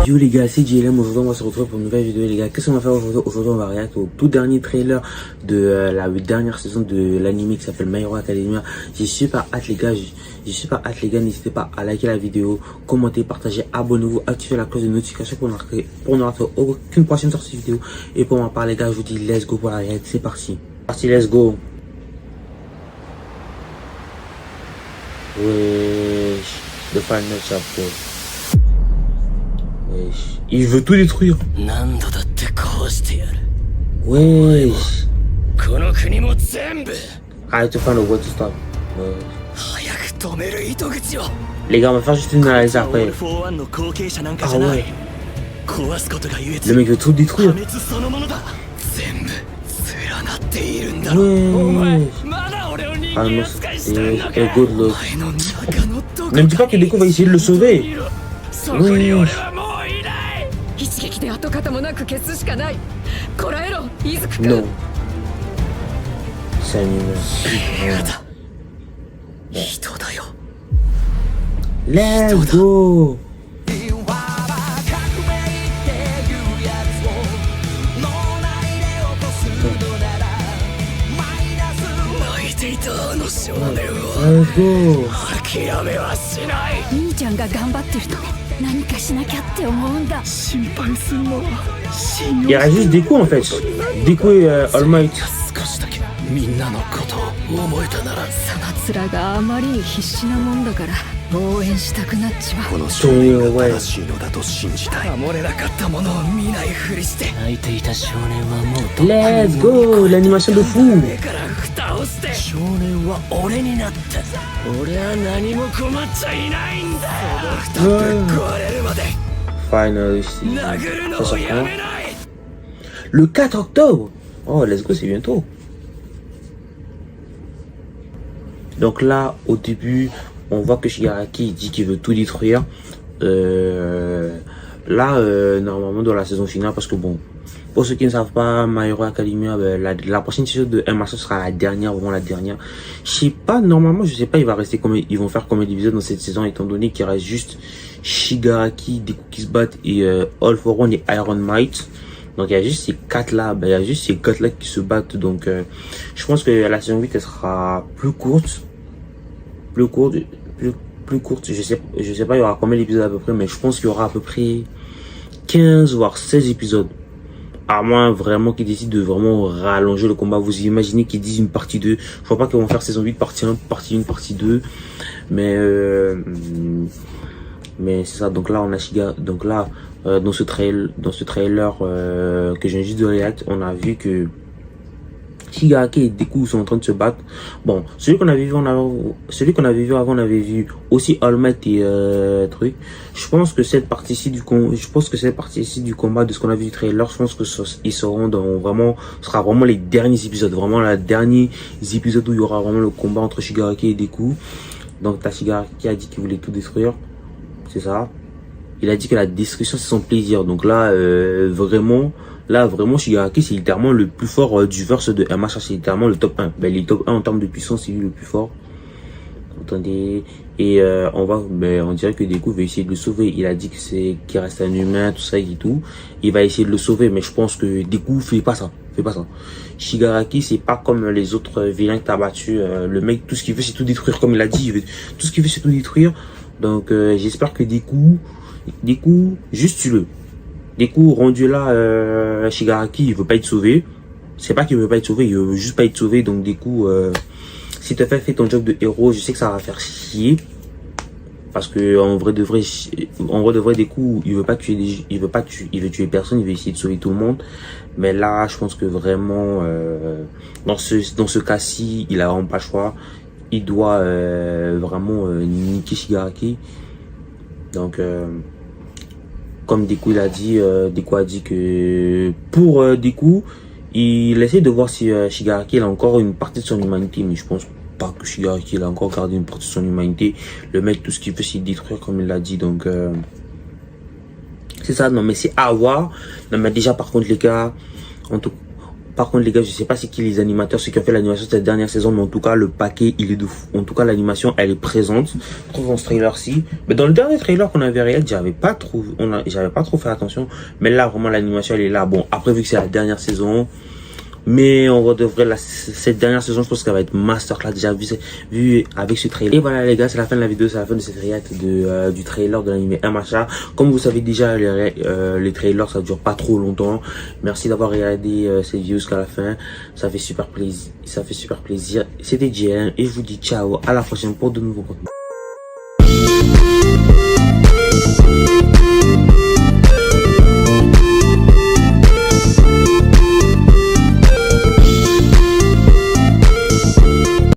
Yo les gars, c'est JLM, aujourd'hui on va se retrouver pour une nouvelle vidéo les gars. Qu'est-ce qu'on va faire aujourd'hui? Aujourd'hui on va réagir au tout dernier trailer de la dernière saison de l'anime qui s'appelle My Hero Academia. J'ai super hâte les gars, n'hésitez pas à liker la vidéo, commenter, partager, abonnez-vous, activez la cloche de notification pour ne rater aucune prochaine sortie de vidéo. Et pour m'en parler les gars, je vous dis let's go pour la réaction, c'est parti. Let's go. Wesh, the final chapter. Wesh, il veut tout détruire. Wesh. Arrête de faire le what to stop. Les gars, on va faire juste une analyse après. Ah ouais. Le mec veut tout détruire. Ouais. Ah non, c'est good look. Ne me dis pas que Deku va essayer de le sauver. Oui. Non. C'est animé. Let's go. Let's go. Il y a juste Deku en fait. Deku et All Might. Let's go, l'animation de fou. Finally, le 4 octobre. Oh, let's go, c'est bientôt. Donc là, au début, on voit que Shigaraki dit qu'il veut tout détruire. Normalement dans la saison finale, parce que bon, pour ceux qui ne savent pas, My Hero Academia, la prochaine saison de MHA sera la dernière, vraiment la dernière. Je sais pas, normalement, je sais pas, il va rester combien, ils vont faire combien d'épisodes dans cette saison, étant donné qu'il reste juste Shigaraki, Deku qui se battent et All for One et Iron Might. Donc il y a juste ces quatre là, qui se battent. Donc je pense que la saison 8 elle sera plus courte. Plus courte, je sais pas il y aura combien d'épisodes à peu près, mais je pense qu'il y aura à peu près 15 voire 16 épisodes. À moins vraiment qu'ils décident de vraiment rallonger le combat. Vous imaginez qu'ils disent une partie 2. Je vois pas qu'ils vont faire saison 8 partie 1, partie 1, partie 2. Mais c'est ça. Donc là on a donc là dans ce trailer que je viens juste de react, on a vu que Shigaraki et Deku sont en train de se battre. Bon, celui qu'on avait vu avant, on avait vu aussi All Might et truc. Je pense que cette partie-ci du combat, de ce qu'on a vu du trailer, je pense que ils seront dans vraiment, ce sera vraiment les derniers épisodes, vraiment les derniers épisodes où il y aura vraiment le combat entre Shigaraki et Deku. Donc t'as Shigaraki qui a dit qu'il voulait tout détruire, c'est ça. Il a dit que la destruction c'est son plaisir. Donc là, vraiment, Shigaraki, c'est littéralement le plus fort du verse de MHA. C'est littéralement le top 1. Ben, les top 1 en termes de puissance, c'est lui le plus fort. Attendez. Et on dirait que Deku va essayer de le sauver. Il a dit que qu'il reste un humain, tout ça et tout. Il va essayer de le sauver, mais je pense que Deku fait pas ça. Shigaraki, c'est pas comme les autres vilains que t'as battu. Le mec, tout ce qu'il veut, c'est tout détruire. Comme il a dit, tout ce qu'il veut, c'est tout détruire. Donc, j'espère que Deku, juste tue-le. Deku rendu là, Shigaraki il veut pas être sauvé. C'est pas qu'il veut pas être sauvé, il veut juste pas être sauvé. Donc Deku, si tu fais ton job de héros, je sais que ça va faire chier. Parce que en vrai de vrai Deku, il veut tuer personne, il veut essayer de sauver tout le monde. Mais là, je pense que vraiment, dans ce cas-ci, il a vraiment pas le choix. Il doit vraiment niquer Shigaraki. Donc comme Deku il a dit, Deku a dit que pour Deku, il essaie de voir si Shigaraki il a encore une partie de son humanité, mais je pense pas que Shigaraki il a encore gardé une partie de son humanité. Le mec, tout ce qu'il veut c'est détruire comme il l'a dit, donc c'est ça. Non mais c'est à voir. Non mais déjà par contre les gars, Par contre, les gars, je sais pas c'est qui les animateurs, ceux qui ont fait l'animation de cette dernière saison, mais en tout cas, le paquet, il est de fou. En tout cas, l'animation, elle est présente. Je trouve dans ce trailer-ci. Mais dans le dernier trailer qu'on avait réalisé, j'avais pas trop fait attention. Mais là, vraiment, l'animation, elle est là. Bon, après, vu que c'est la dernière saison, mais on redevrait cette dernière saison, je pense qu'elle va être masterclass déjà vu avec ce trailer. Et voilà les gars, c'est la fin de la vidéo, c'est la fin de cette react du trailer de l'anime MHA. Comme vous savez déjà, les trailers ça dure pas trop longtemps. Merci d'avoir regardé cette vidéo jusqu'à la fin. Ça fait super plaisir. C'était JLM et je vous dis ciao, à la prochaine pour de nouveaux contenus.